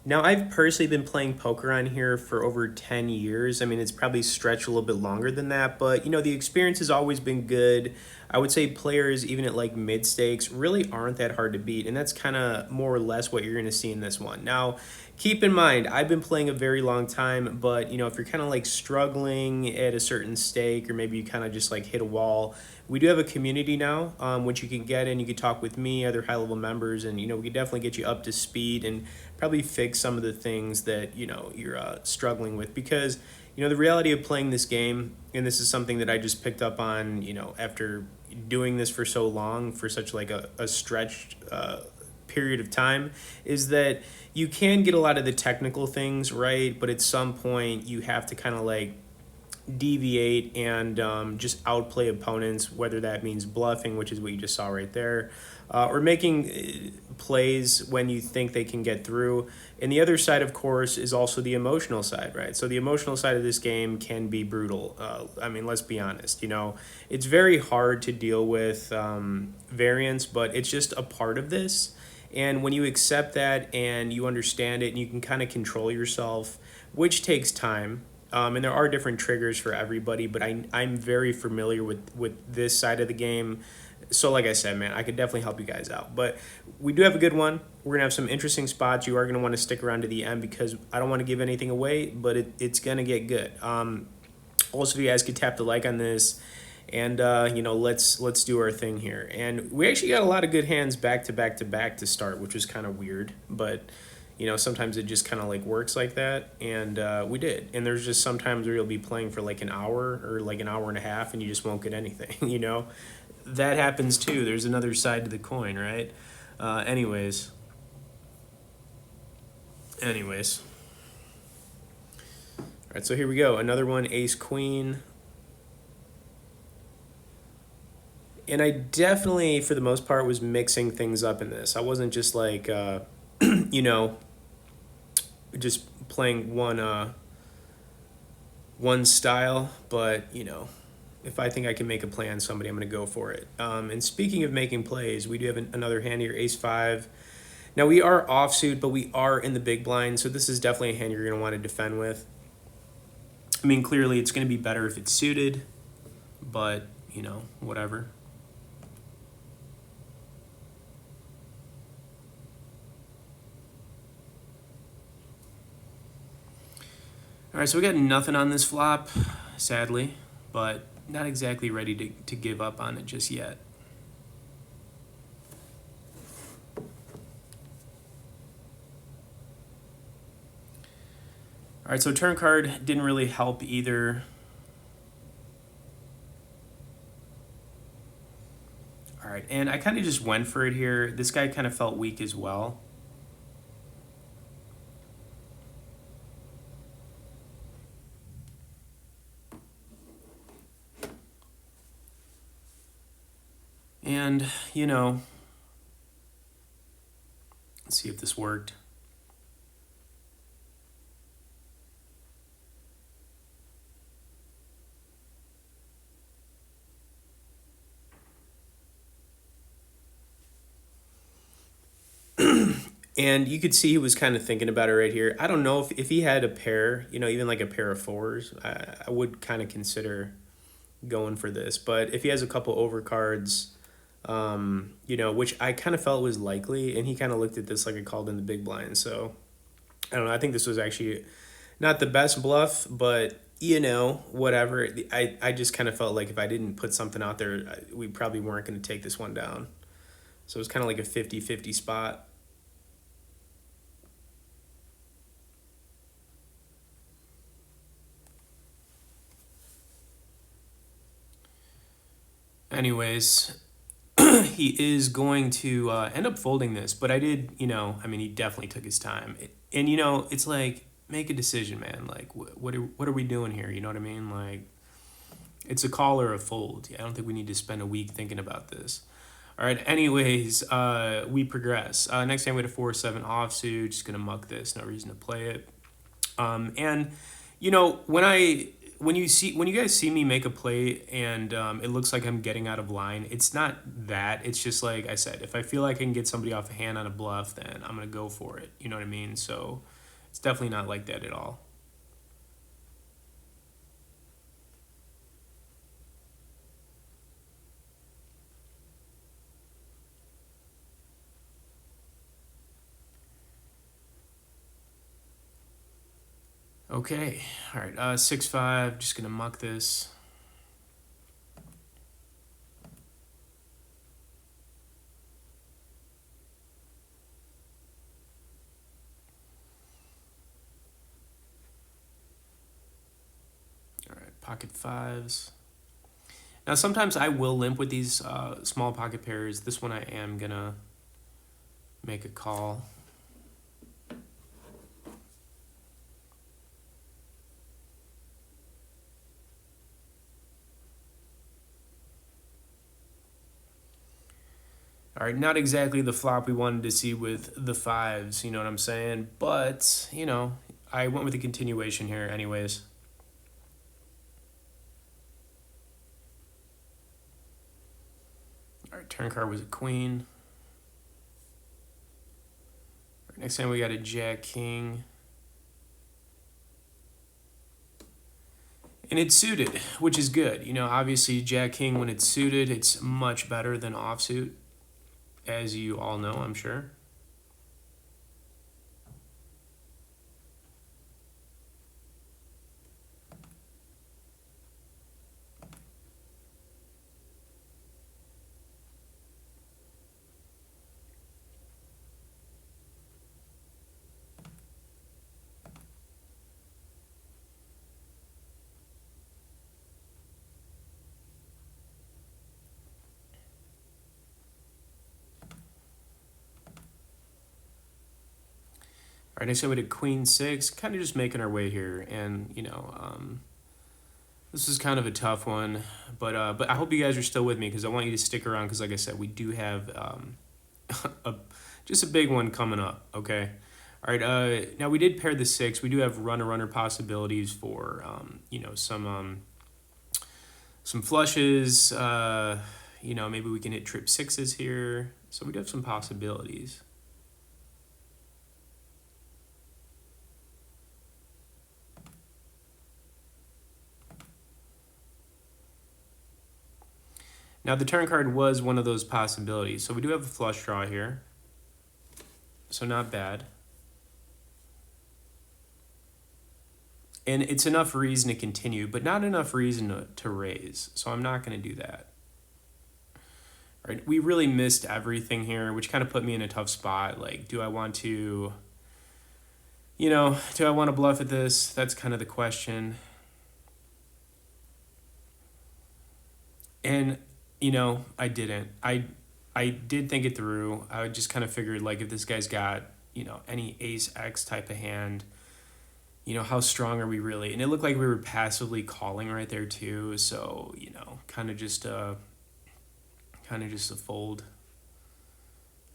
Now, I've personally been playing poker on here for over 10 years. I mean, it's probably stretched a little bit longer than that, but the experience has always been good. I would say players, even at like mid stakes, really aren't that hard to beat, and that's kind of more or less what you're going to see in this one. Now, keep in mind, I've been playing a very long time, but if you're kind of like struggling at a certain stake, or maybe you kind of just like hit a wall, we do have a community now, which you can get in. You can talk with me, other high level members, and we can definitely get you up to speed and probably fix some of the things that you're struggling with. Because the reality of playing this game, and this is something that I just picked up on, after doing this for so long, for such like a stretched period of time, is that you can get a lot of the technical things right, but at some point you have to kind of like deviate and just outplay opponents, whether that means bluffing, which is what you just saw right there, or making plays when you think they can get through. And the other side, of course, is also the emotional side, right? So the emotional side of this game can be brutal. I mean, let's be honest, it's very hard to deal with variance, but it's just a part of this. And when you accept that and you understand it and you can kind of control yourself, which takes time, and there are different triggers for everybody, but I'm very familiar with this side of the game. So like I said, man, I could definitely help you guys out. But we do have a good one. We're going to have some interesting spots. You are going to want to stick around to the end because I don't want to give anything away, but it's going to get good. Also, if you guys could tap the like on this, and let's do our thing here. And we actually got a lot of good hands back to back to back to start, which was kind of weird, but sometimes it just kind of like works like that, and we did. And there's just sometimes where you'll be playing for like an hour or like an hour and a half and you just won't get anything. That happens too. There's another side to the coin, right? Anyways all right, so here we go, another one, ace queen. And I definitely, for the most part, was mixing things up in this. I wasn't just like just playing one style, but if I think I can make a play on somebody, I'm going to go for it. And speaking of making plays, we do have another hand here, ace five. Now we are offsuit, but we are in the big blind, so this is definitely a hand you're going to want to defend with. I mean, clearly it's going to be better if it's suited, but whatever. All right, so we got nothing on this flop, sadly, but not exactly ready to give up on it just yet. All right, so turn card didn't really help either. All right, and I kind of just went for it here. This guy kind of felt weak as well. And, let's see if this worked. And you could see he was kind of thinking about it right here. I don't know if he had a pair, even like a pair of fours, I would kind of consider going for this. But if he has a couple overcards, which I kind of felt was likely, and he kind of looked at this like I called in the big blind. So I don't know. I think this was actually not the best bluff, but whatever. I just kind of felt like if I didn't put something out there, we probably weren't going to take this one down. So it was kind of like a 50-50 spot. Anyways, he is going to end up folding this, but I did, I mean, he definitely took his time. And, it's like, make a decision, man. Like, what are we doing here? You know what I mean? Like, it's a call or a fold. I don't think we need to spend a week thinking about this. All right, anyways, we progress. Next time we had a 4-7 offsuit, just going to muck this. No reason to play it. And, when you guys see me make a play and it looks like I'm getting out of line, it's not that. It's just like I said, if I feel like I can get somebody off a hand on a bluff, then I'm going to go for it. You know what I mean? So It's definitely not like that at all. Okay, all right, 6-5, just gonna muck this. All right, pocket fives. Now sometimes I will limp with these small pocket pairs. This one I am gonna make a call. All right, not exactly the flop we wanted to see with the fives, you know what I'm saying? But, you know, I went with a continuation here anyways. All right, turn card was a queen. All right, next time we got a jack king. And it's suited, which is good. You know, obviously jack king, when it's suited, it's much better than offsuit, as you all know, I'm sure. All right, next time we did queen six, kind of just making our way here. And, you know, this is kind of a tough one, but I hope you guys are still with me because I want you to stick around because, like I said, we do have just a big one coming up, okay? All right, now we did pair the six. We do have runner-runner possibilities for, you know, some flushes. You know, maybe we can hit trip sixes here. So we do have some possibilities. Now the turn card was one of those possibilities. So we do have a flush draw here. So not bad. And it's enough reason to continue, but not enough reason to raise. So I'm not going to do that. All right, we really missed everything here, which kind of put me in a tough spot. Like, do I want to, you know, do I want to bluff at this? That's kind of the question. And, you know, I didn't. I did think it through. I just kind of figured, like, if this guy's got, you know, any ace X type of hand, you know, how strong are we really? And it looked like we were passively calling right there too. So, you know, kind of just a fold.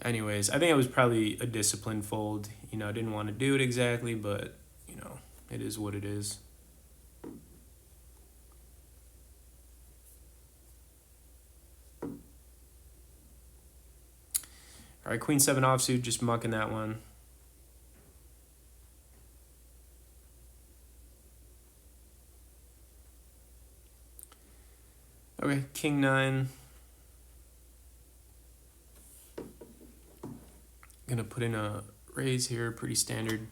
Anyways, I think it was probably a disciplined fold. You know, I didn't want to do it exactly, but, you know, it is what it is. All right, queen seven offsuit, just mucking that one. Okay, king nine. Gonna put in a raise here, pretty standard.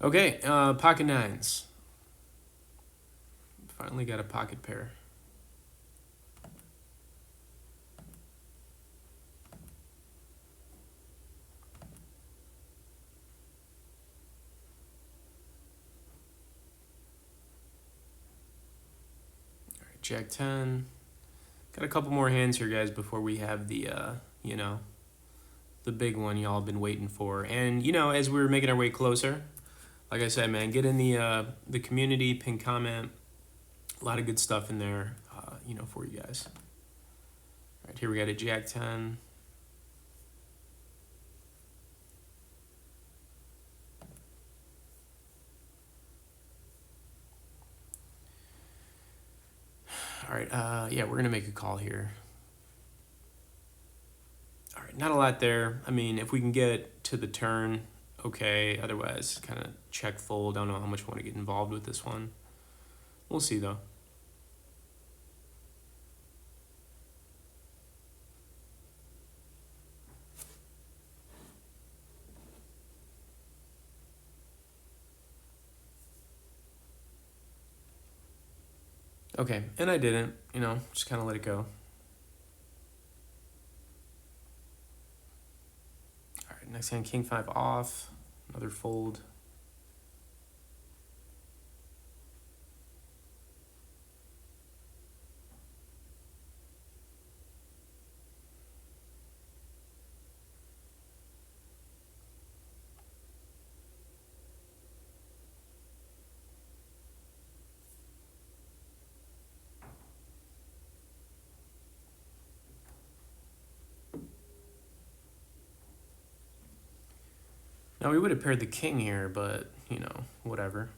Okay, pocket nines. Finally got a pocket pair. All right, Jack 10. Got a couple more hands here, guys, before we have the, you know, the big one y'all have been waiting for. And, you know, as we're making our way closer, like I said, man, get in the community, pin comment. A lot of good stuff in there, you know, for you guys. All right, here we got a Jack 10. right, yeah, we're going to make a call here. All right, not a lot there. I mean, if we can get to the turn, okay. Otherwise, kind of check fold. I don't know how much I want to get involved with this one. We'll see, though. Okay, and I didn't, just kind of let it go. All right, next hand, king 5 off, another fold. Now, we would have paired the king here, but, whatever.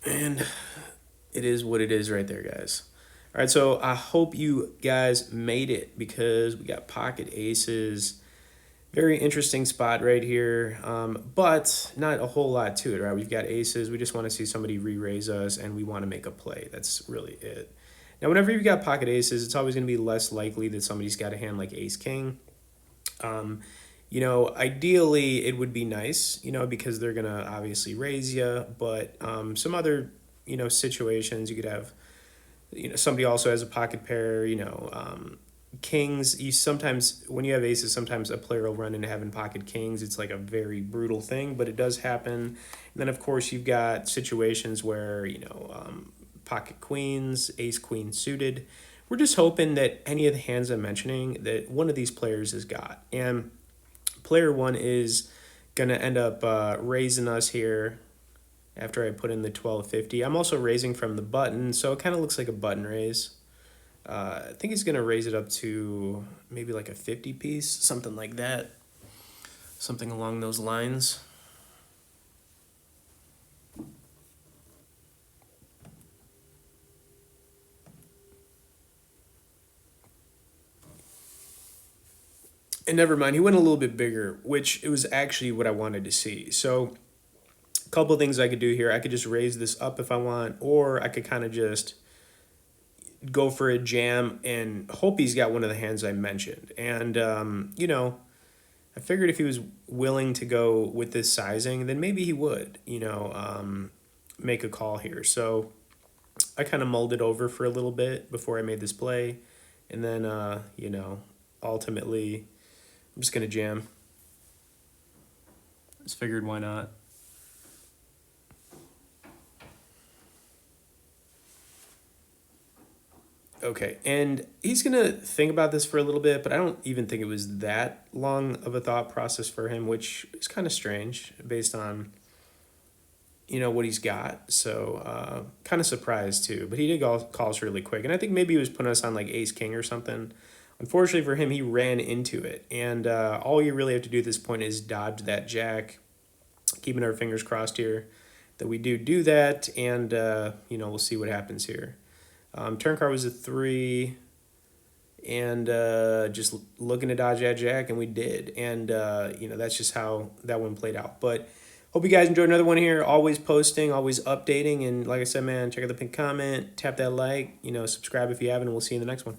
And it is what it is right there, guys. All right, so I hope you guys made it because we got pocket aces. Very interesting spot right here, but not a whole lot to it, right? We've got aces. We just want to see somebody re-raise us, and we want to make a play. That's really it. Now, whenever you've got pocket aces, it's always going to be less likely that somebody's got a hand like ace-king. Ideally, it would be nice, because they're going to obviously raise you, but some other, situations you could have, somebody also has a pocket pair, kings, you sometimes, when you have aces, sometimes a player will run into having pocket kings. It's like a very brutal thing, but it does happen. And then, of course, you've got situations where, pocket queens, ace queen suited. We're just hoping that any of the hands I'm mentioning, that one of these players has got. And player one is going to end up raising us here after I put in the 1250. I'm also raising from the button, so it kind of looks like a button raise. I think he's going to raise it up to maybe like a 50 piece, something like that. Something along those lines. And never mind, he went a little bit bigger, which it was actually what I wanted to see. So a couple of things I could do here. I could just raise this up if I want, or I could kind of just go for a jam and hope he's got one of the hands I mentioned. And, I figured if he was willing to go with this sizing, then maybe he would, make a call here. So I kind of mulled it over for a little bit before I made this play. And then, ultimately, I'm just going to jam. Just figured why not. Okay, and he's going to think about this for a little bit, but I don't even think it was that long of a thought process for him, which is kind of strange based on, what he's got. So kind of surprised too, but he did call us really quick. And I think maybe he was putting us on like ace-king or something. Unfortunately for him, he ran into it. And all you really have to do at this point is dodge that jack, keeping our fingers crossed here that we do that, and, we'll see what happens here. Turn card was a 3, and just looking to dodge that jack, and we did. And, that's just how that one played out. But hope you guys enjoyed another one here. Always posting, always updating. And like I said, man, check out the pinned comment, tap that like, subscribe if you haven't, and we'll see you in the next one.